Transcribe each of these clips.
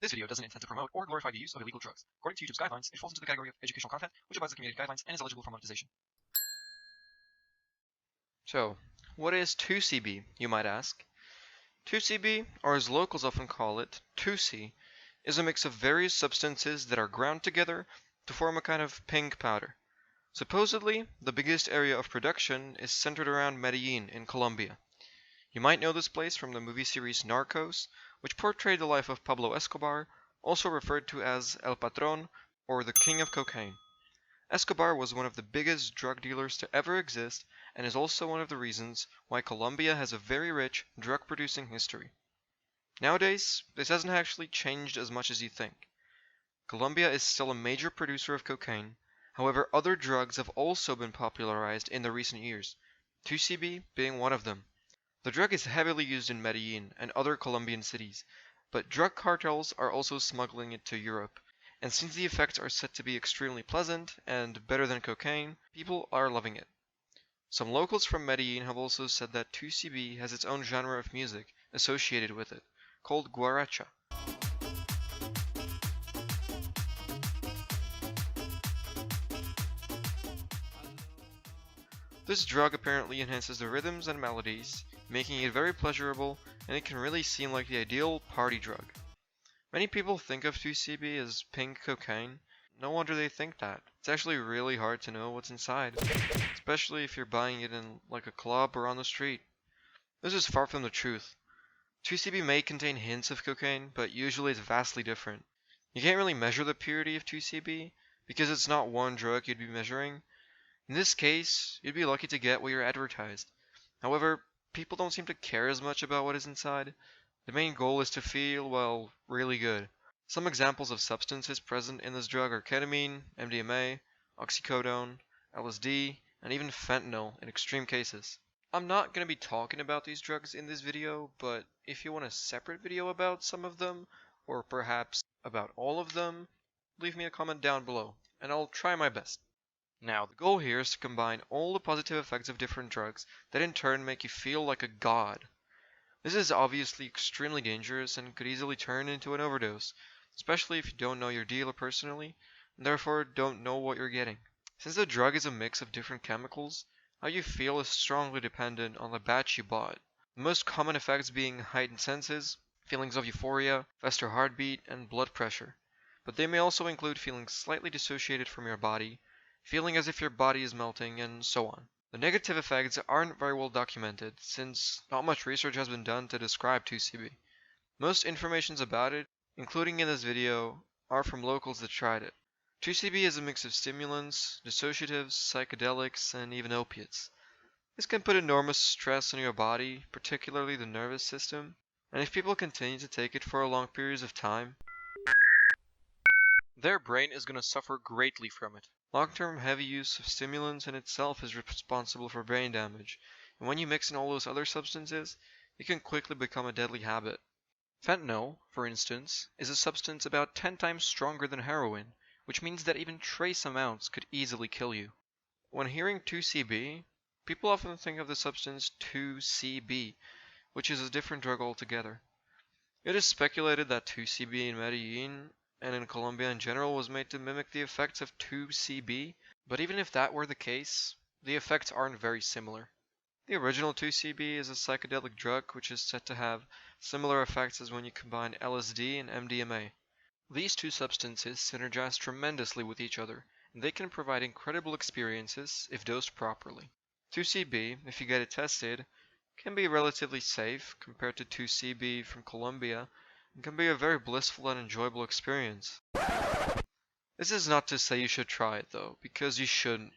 This video doesn't intend to promote or glorify the use of illegal drugs. According to YouTube's guidelines, it falls into the category of educational content, which abides the community guidelines and is eligible for monetization. So, what is Tucibi, you might ask? Tucibi, or as locals often call it, Tusi, is a mix of various substances that are ground together to form a kind of pink powder. Supposedly, the biggest area of production is centered around Medellin in Colombia. You might know this place from the movie series Narcos, which portrayed the life of Pablo Escobar, also referred to as El Patron, or the King of Cocaine. Escobar was one of the biggest drug dealers to ever exist and is also one of the reasons why Colombia has a very rich drug-producing history. Nowadays, this hasn't actually changed as much as you think. Colombia is still a major producer of cocaine, however other drugs have also been popularized in the recent years, Tucibi being one of them. The drug is heavily used in Medellin and other Colombian cities, but drug cartels are also smuggling it to Europe, and since the effects are said to be extremely pleasant and better than cocaine, people are loving it. Some locals from Medellin have also said that Tucibi has its own genre of music associated with it, called guaracha. This drug apparently enhances the rhythms and melodies, making it very pleasurable, and it can really seem like the ideal party drug. Many people think of Tucibi as pink cocaine. No wonder they think that. It's actually really hard to know what's inside, especially if you're buying it in like a club or on the street. This is far from the truth. Tucibi may contain hints of cocaine, but usually it's vastly different. You can't really measure the purity of Tucibi because it's not one drug you'd be measuring. In this case, you'd be lucky to get what you're advertised. However, people don't seem to care as much about what is inside. The main goal is to feel, well, really good. Some examples of substances present in this drug are ketamine, MDMA, oxycodone, LSD, and even fentanyl in extreme cases. I'm not going to be talking about these drugs in this video, but if you want a separate video about some of them, or perhaps about all of them, leave me a comment down below, and I'll try my best. Now, the goal here is to combine all the positive effects of different drugs that in turn make you feel like a god. This is obviously extremely dangerous and could easily turn into an overdose, especially if you don't know your dealer personally, and therefore don't know what you're getting. Since the drug is a mix of different chemicals, how you feel is strongly dependent on the batch you bought. The most common effects being heightened senses, feelings of euphoria, faster heartbeat, and blood pressure. But they may also include feeling slightly dissociated from your body, feeling as if your body is melting, and so on. The negative effects aren't very well documented, since not much research has been done to describe Tucibi. Most informations about it, including in this video, are from locals that tried it. Tucibi is a mix of stimulants, dissociatives, psychedelics, and even opiates. This can put enormous stress on your body, particularly the nervous system, and if people continue to take it for long periods of time, their brain is going to suffer greatly from it. Long-term heavy use of stimulants in itself is responsible for brain damage, and when you mix in all those other substances, it can quickly become a deadly habit. Fentanyl, for instance, is a substance about 10 times stronger than heroin, which means that even trace amounts could easily kill you. When hearing 2CB, people often think of the substance 2CB, which is a different drug altogether. It is speculated that 2CB in Medellin and in Colombia in general was made to mimic the effects of 2CB, but even if that were the case, the effects aren't very similar. The original 2CB is a psychedelic drug which is said to have similar effects as when you combine LSD and MDMA. These two substances synergize tremendously with each other, and they can provide incredible experiences if dosed properly. 2CB, if you get it tested, can be relatively safe compared to 2CB from Colombia, and can be a very blissful and enjoyable experience. This is not to say you should try it though, because you shouldn't.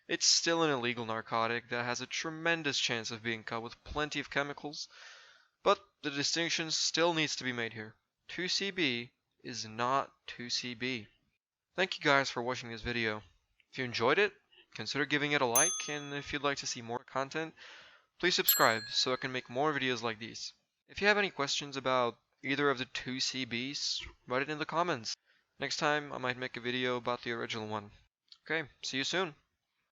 It's still an illegal narcotic that has a tremendous chance of being caught with plenty of chemicals, but the distinction still needs to be made here. 2CB is not 2CB. Thank you guys for watching this video. If you enjoyed it, consider giving it a like, and if you'd like to see more content, please subscribe so I can make more videos like these. If you have any questions about either of the 2CBs, write it in the comments. Next time I might make a video about the original one. Okay, see you soon.